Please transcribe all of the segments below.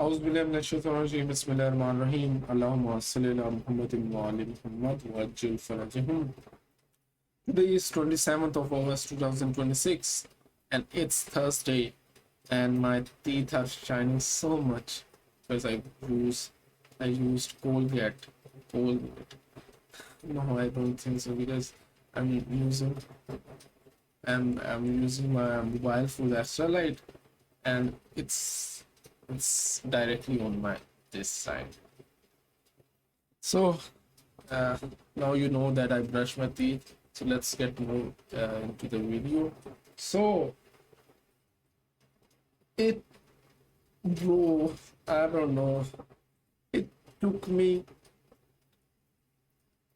أعوذ بالله من الشيطان الرجيم بسم الله الرحمن الرحيم اللهم صل على محمد وعلى محمد وعجل فرجهم. Today is 27th of August 2026 and it's Thursday and my teeth are shining so much because I used Colgate. Colgate. No, I don't think so because I'm using I'm using my mobile for the extra light and it's directly on my this side. So uh, now you know that I brush my teeth. So let's get more into the video. So it, bro, I don't know. It took me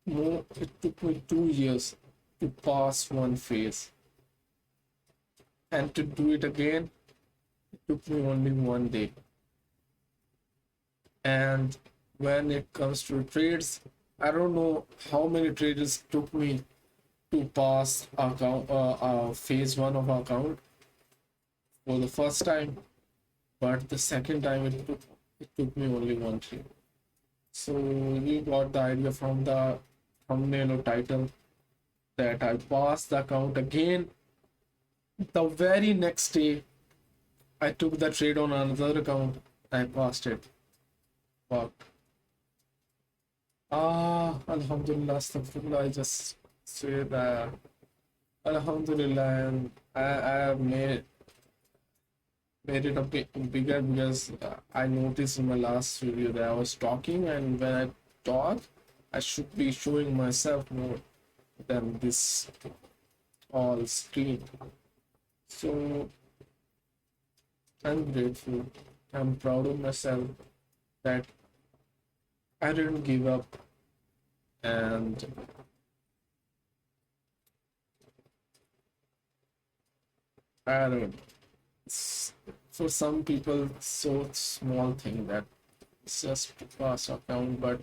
It took me 2 years to pass one phase, and to do it again, it took me only one day. And when it comes to trades, I don't know how many traders took me to pass phase one of account for the first time, but the second time it took me only one trade. So you got the idea from the thumbnail or title that I passed the account again. The very next day, I took the trade on another account. I passed it. Fuck. Alhamdulillah, astaghfirullah. I just say that Alhamdulillah, and I have made it a bit bigger because I noticed in my last video that I was talking, and when I talk, I should be showing myself more than this all screen. So I'm grateful. I'm proud of myself that I didn't give up, and I don't know. For some people, it's so small thing that it's just to pass account, but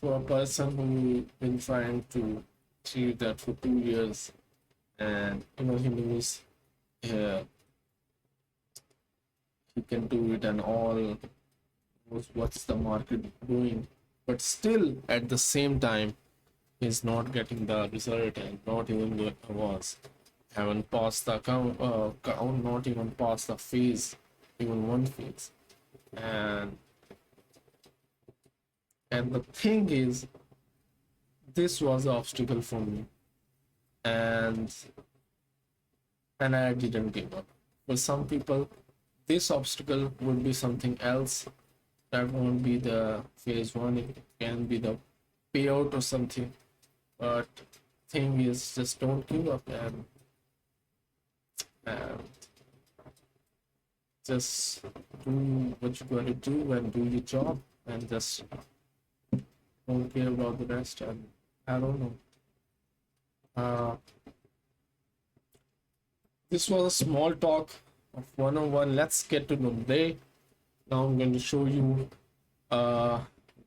for a person who been trying to achieve that for 2 years, and he knows uh, he can do it and all, knows what's the market doing, but still at the same time he's not getting the result and not even the awards. Haven't passed the count, not even passed the phase, even one phase. And the thing is, this was the obstacle for me, and I didn't give up. For some people, this obstacle would be something else. That won't be the phase one. It can be the payout or something. But thing is, just don't give up, and just do what you gotta do and do your job, and just don't care about the rest. And I don't know. This was a small talk of one-on-one. Let's get to know the day. Now I'm going to show you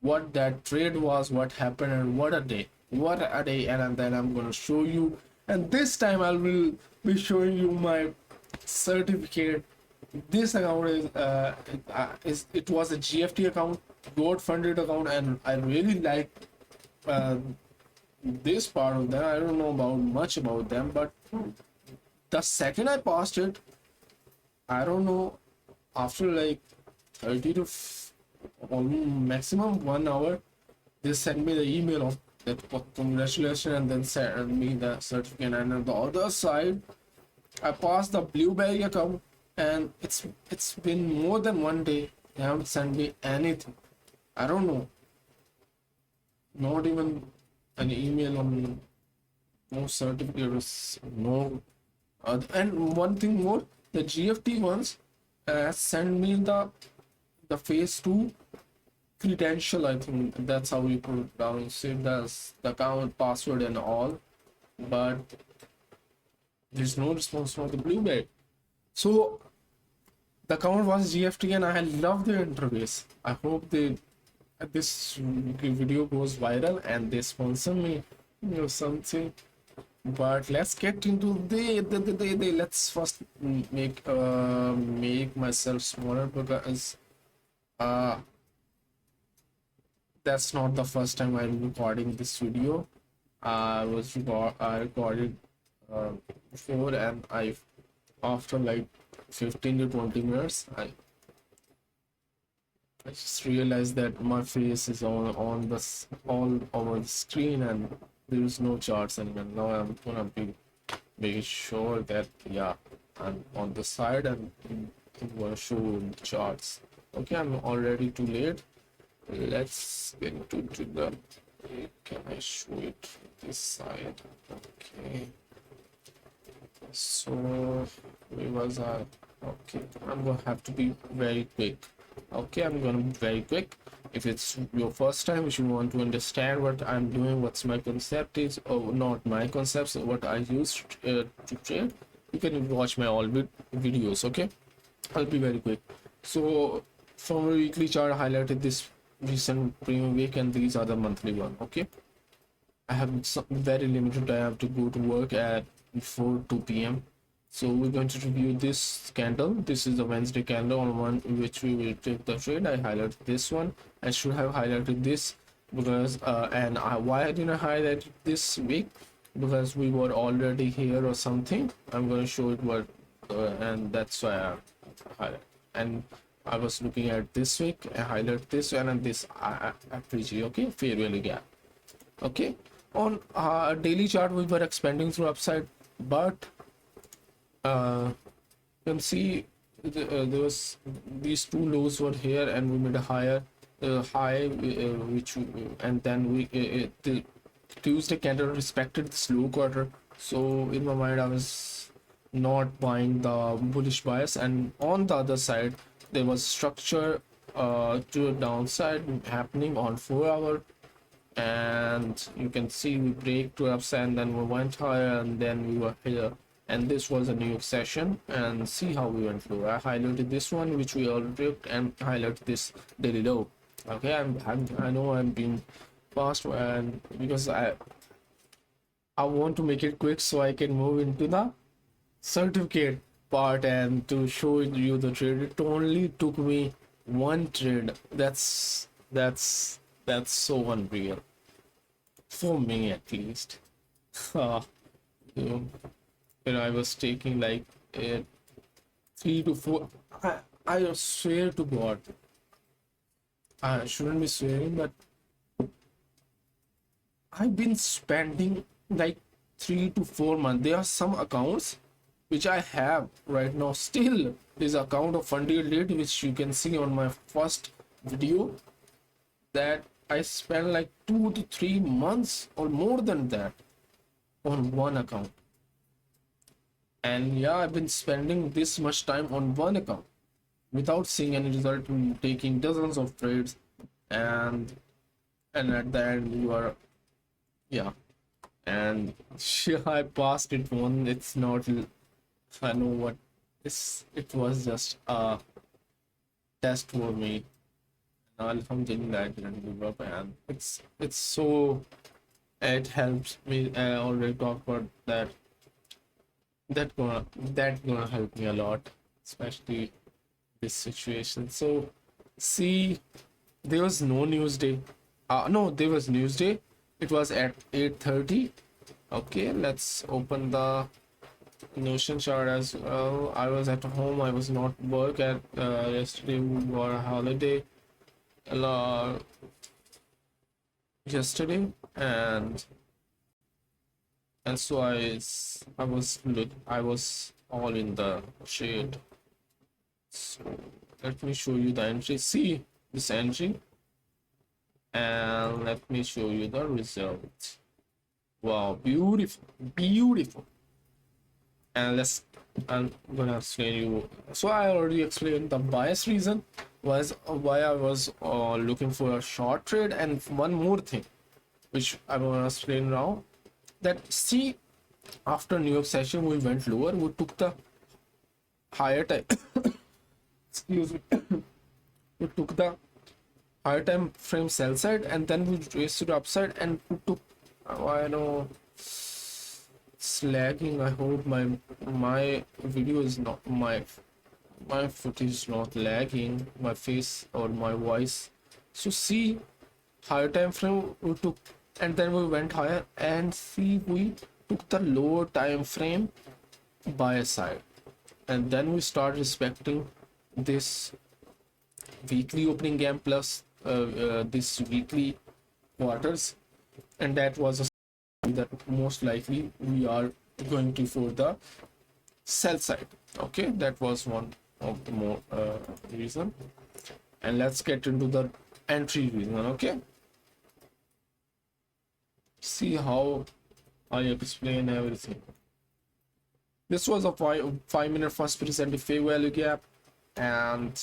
what that trade was, what happened, and what a day. And then I'm going to show you. And this time I will be showing you my certificate. This account it was a GFT account, goat-funded account, and I really like this part of them. I don't know much about them, but the second I passed it, I don't know, after like 30 to maximum 1 hour, they sent me the email of that congratulations, and then sent me the certificate. And on the other side, I passed the blueberry account, and it's been more than one day. They haven't sent me anything. I don't know, not even an email on no certificate, no. And one thing more, the GFT ones send me the phase two credential. I think that's how we pronounce it. That's the account password and all, but there's no response from the blueberry. So the account was GFT, and I love the interface. I hope this video goes viral and they sponsor me, something. But let's get into the let's first make myself smaller, because uh that's not the first time I'm recording this video. I recorded uh, before, and I, after like 15 to 20 minutes, I just realized that my face is on this all over the screen, and there is no charts anymore. Now I'm gonna be making sure that, yeah, I'm on the side, and I'm gonna show the charts. Okay, I'm already too late. Let's get to the. Can I show it this side? Okay. So where was I? Okay, I'm gonna have to be very quick. Okay, I'm gonna be very quick. If it's your first time, if you want to understand what I'm doing, what's my concept is, or not my concepts, what I use to trade, you can watch my all videos. Okay, I'll be very quick. So from a weekly chart, I highlighted this recent premium week, and these are the monthly one. Okay, I have some very limited. I have to go to work at before 2 p.m. So we're going to review this candle. This is the Wednesday candle on one which we will take the trade. I highlighted this one. I should have highlighted this because why I didn't highlight this week, because we were already here or something. I'm going to show it what and that's why I highlight. And I was looking at this week. I highlight this one and this FPG. Okay, fair value gap. Okay, on daily chart we were expanding through upside, but you can see there was these two lows were here, and we made a higher high and then the Tuesday candle respected this low quarter. So in my mind I was not buying the bullish bias, and on the other side there was structure to a downside happening on 4 hour, and you can see we break to upside, and then we went higher, and then we were here, and this was a new session. And see how we went through. I highlighted this one which we already took, and highlighted this daily low. Okay, I know I'm being fast, and because I want to make it quick so I can move into the certificate part and to show you the trade. It only took me one trade. That's so unreal for me, at least. You know, I was taking like 3 to 4. I swear to God, I shouldn't be swearing, but I've been spending like 3 to 4 months. There are some accounts which I have right now. Still, this account of funded lead, which you can see on my first video, that I spent like 2 to 3 months or more than that on one account. And yeah, I've been spending this much time on one account without seeing any result, taking dozens of trades, and at the end you are, yeah, and yeah, I passed it one. It's not, I know what this, it was just a test for me. Alhamdulillah, I didn't give up, and it's so, it helps me. I already talked about that. That gonna help me a lot, especially this situation. So see, there was no news day. No, there was news day. It was at 8:30. Okay, let's open the Notion chart as well. I was at home. I was not work at yesterday. We were a holiday yesterday, and so I was all in the shade. So let me show you the entry. See this entry, and let me show you the result. Wow, beautiful. And I'm gonna explain you. So I already explained the bias reason was why I was looking for a short trade, and one more thing which I'm gonna explain now. That see, after New York session we went lower, we took the higher time excuse me we took the higher time frame sell side, and then we raised to the upside, and we took I know lagging. I hope my video is not my footage is not lagging, my face or my voice. So see, higher time frame we took, and then we went higher, and see, we took the lower time frame by a side, and then we start respecting this weekly opening gap plus this weekly quarters, and that was a that most likely we are going to for the sell side. Okay, that was one of the more reason, and let's get into the entry reason. Okay, see how I explain everything. This was a 5 minute first presented fair value gap, and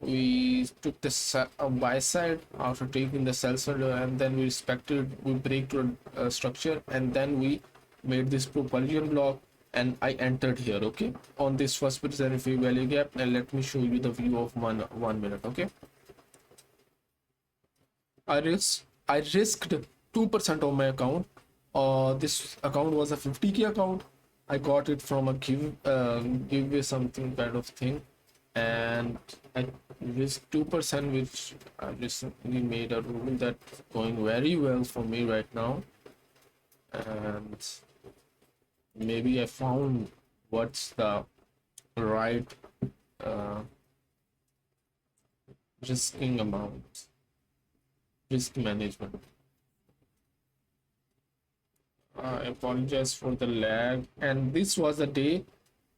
we took the buy side after taking the sell side, and then we respected, we break to a structure, and then we made this propulsion block, and I entered here, okay, on this first presented fair value gap. And let me show you the view of one minute. Okay, I risked 2% of my account. This account was a 50k account. I got it from a giveaway something kind of thing, and I risked 2%, which I recently made a rule that's going very well for me right now. And maybe I found what's the right risking amount, risk management. I apologize for the lag, and this was a day,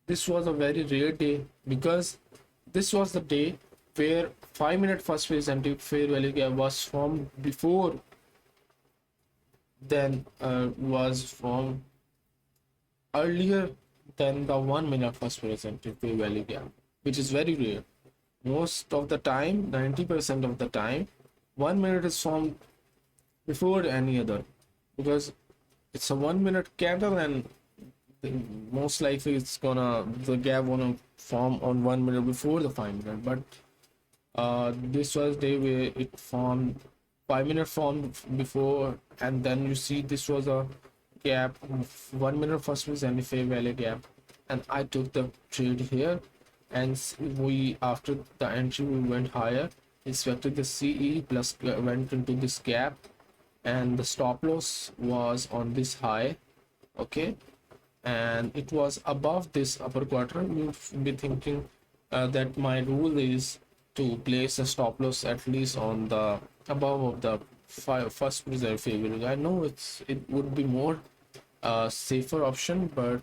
this was a very rare day, because this was the day where 5 minute first phase anti fair value gap was formed before then was formed earlier than the 1 minute first phase anti fair value gap, which is very rare. Most of the time, 90% of the time, 1 minute is formed before any other, because it's a 1 minute candle, and most likely it's gonna, the gap gonna form on 1 minute before the 5 minute. But this was day where it formed 5 minute formed before, and then you see this was a gap, 1 minute first was any fair value gap, and I took the trade here, and we, after the entry, we went higher, inspected the CE plus went into this gap, and the stop loss was on this high. Okay, and it was above this upper quarter. You'll be thinking that my rule is to place a stop loss at least on the above of the first reserve favor. I know it would be more safer option, but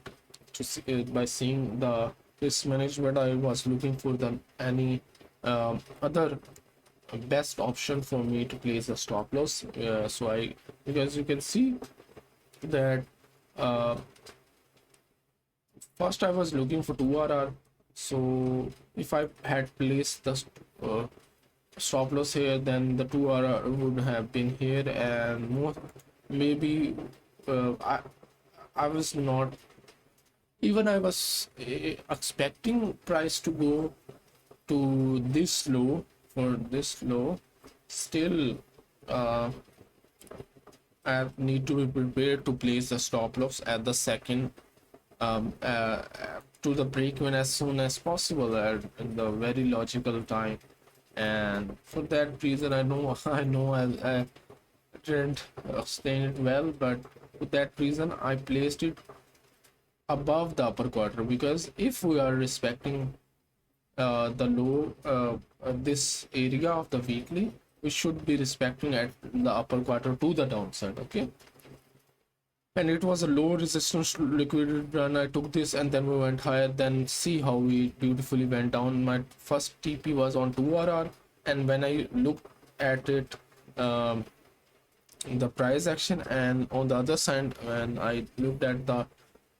to see, by seeing the risk management, I was looking for the any other best option for me to place a stop loss. So I, because you can see that first I was looking for 2RR, so if I had placed the stop loss here, then the 2RR would have been here, and more maybe I was not even, I was expecting price to go to this low, for this low. Still I need to be prepared to place the stop loss at the second to the break even as soon as possible at the very logical time. And for that reason, I know I didn't explain it well, but for that reason I placed it above the upper quarter, because if we are respecting the low, this area of the weekly, we should be respecting at the upper quarter to the downside. Okay, and it was a low resistance liquidity run. I took this, and then we went higher. Then see how we beautifully went down. My first TP was on 2RR, and when I looked at it, the price action, and on the other side, when I looked at the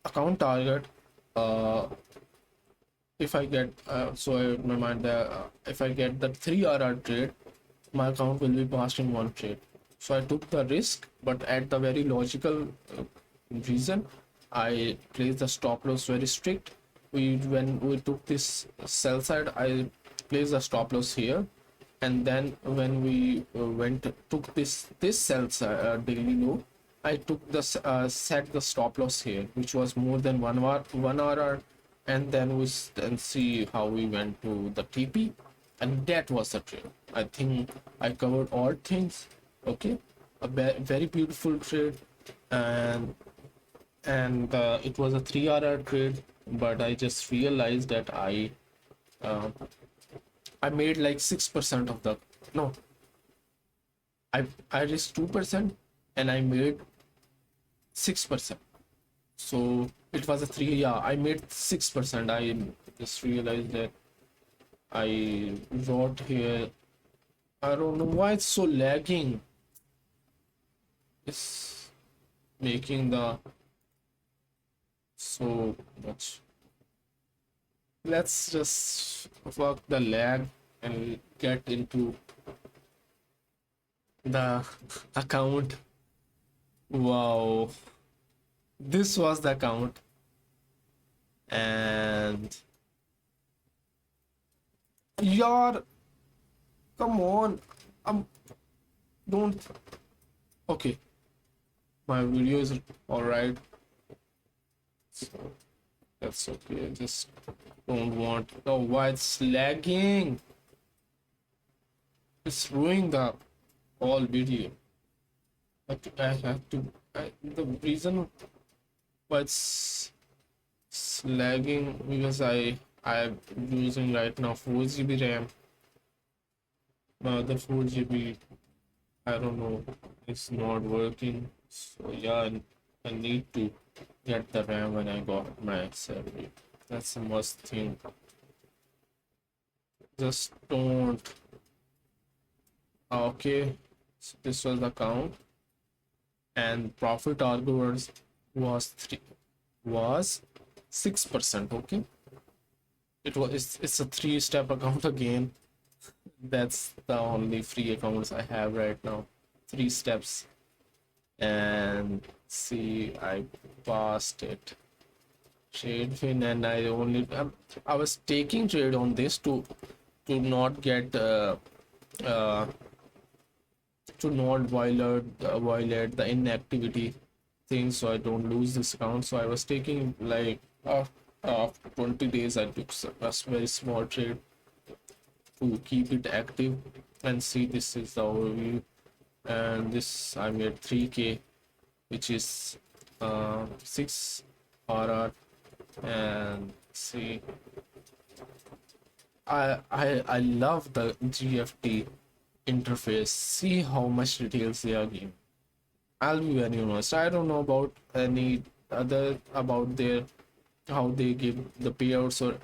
account target, if I get so I remind that if I get the 3RR trade, my account will be passed in one trade. So I took the risk, but at the very logical reason, I placed the stop loss very strict. When we took this sell side, I placed the stop loss here, and then when we took this sell side daily low, I took the set the stop loss here, which was more than 1 hour, and then then see how we went to the TP, and that was the trade. I think I covered all things. Okay, a very beautiful trade, and it was a 3 hour trade, but I just realized that uh, I made like 6% of the no. I risked 2% and I made 6%. So it was a 3. Yeah, I made 6%. I just realized that I wrote here. I don't know why it's so lagging. It's making the so much. Let's just work the lag and get into the account. Wow, this was the account, and yaar, come on, don't. Okay, my video is all right, so that's okay. I just don't want. Oh, why it's lagging? It's ruining the whole video. I have to. The reason why it's lagging because I'm using right now 4 GB RAM. My other 4 GB, I don't know, it's not working. So yeah, I need to get the RAM when I got my salary. That's the must thing. Just don't. Okay, so this was the count, and profit arguments was 6%. Okay, it's a 3-step account again. That's the only free accounts I have right now. 3 steps, and see, I passed it. Trade fin, and I was taking trade on this to not get uh, to not violate the inactivity thing, so I don't lose this account. So I was taking like after 20 days I took a very small trade to keep it active. And see, this is the overview, and this I made 3K, which is 6 RR. And see, I love the GFT interface. See how much details they are giving. I'll be very honest, I don't know about any other about their how they give the payouts, or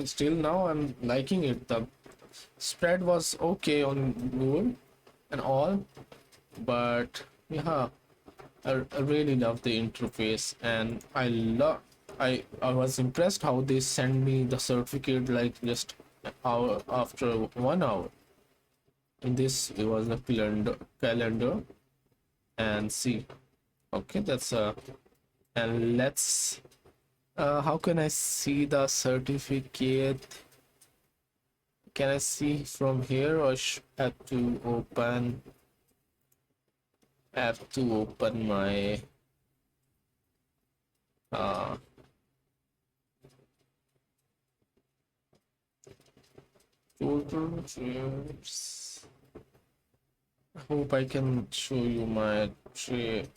still now I'm liking it. The spread was okay on gold and all, but yeah, I really love the interface, and I was impressed how they send me the certificate like just hour after 1 hour. And this, it was a calendar, and see, okay, that's and let's how can I see the certificate? Can I see from here, or have to open my total shares? I hope I can show you my trade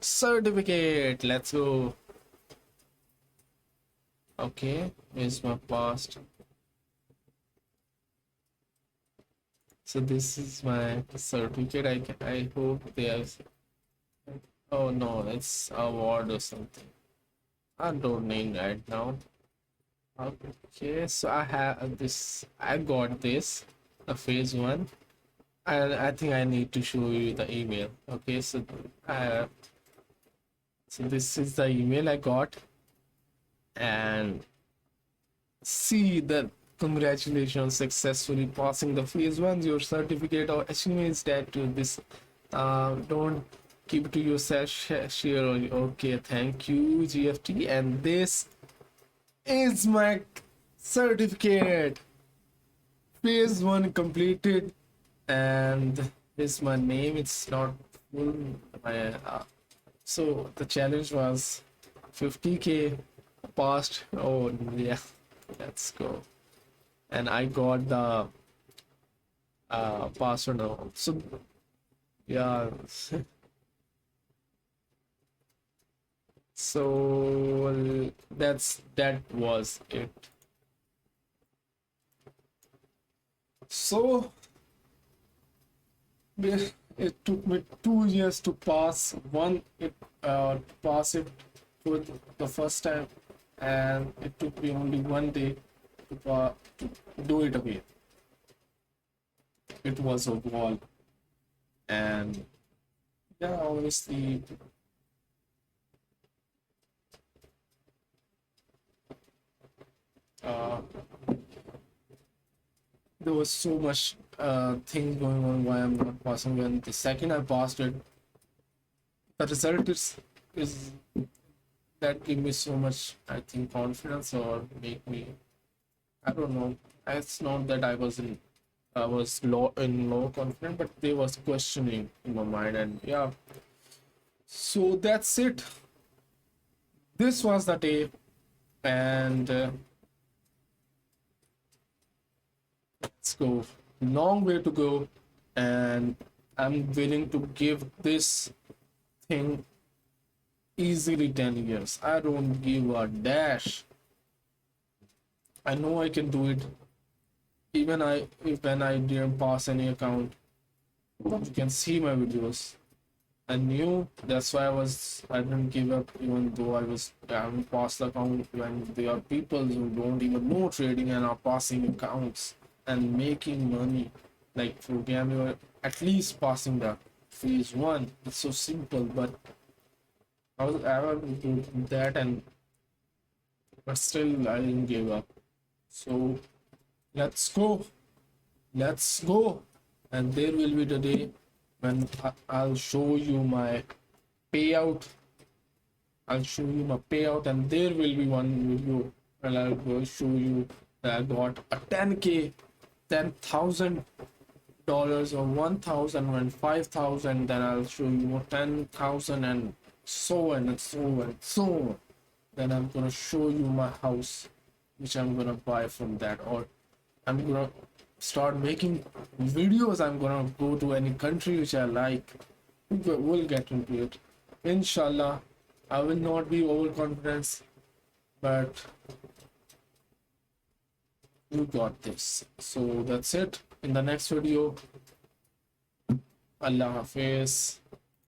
certificate. Let's go. Okay, here's my past. So this is my certificate. I hope they have. Oh no, it's award or something. I don't need right now. Okay, so I have this. I got this, the phase 1. I think I need to show you the email. Okay, so this is the email I got, and see that congratulations, successfully passing the phase 1. Your certificate of achievement is that to this. Don't keep it to yourself. Share. Okay, thank you, GFT, and this is my certificate. Phase 1 completed, and here's my name. It's not So the challenge was 50k passed. Oh yeah, let's go. And I got the password now. So yeah, so that was it. So it took me 2 years to pass pass it for the first time, and it took me only one day to do it again. It was a wall, and yeah, obviously, uh, there was so much things going on why I'm not passing. When the second I passed it, the result is that give me so much, I think, confidence, or make me, I don't know. It's not that I was low confident, but there was questioning in my mind, and yeah. So that's it. This was the day, and let's go. Long way to go, and I'm willing to give this thing easily 10 years. I don't give a dash. I know I can do it. Even when I didn't pass any account, you can see my videos. I knew, that's why I didn't give up, even though I haven't passed the account. When there are people who don't even know trading and are passing accounts and making money, like for Gamio, at least passing the phase one. It's so simple, but I was able to do that, and but still I didn't give up. So let's go, let's go, and there will be the day when I'll show you my payout. I'll show you my payout, and there will be one video and I'll go show you that I got a 10k, $10,000 or 1,000 and 5,000. Then I'll show you 10,000 and so on and so on and so on. Then I'm gonna show you my house, which I'm gonna buy from that, or I'm gonna start making videos. I'm gonna go to any country which I like. We'll get into it. Inshallah, I will not be overconfident, but you got this. So that's it. In the next video, Allah Hafiz.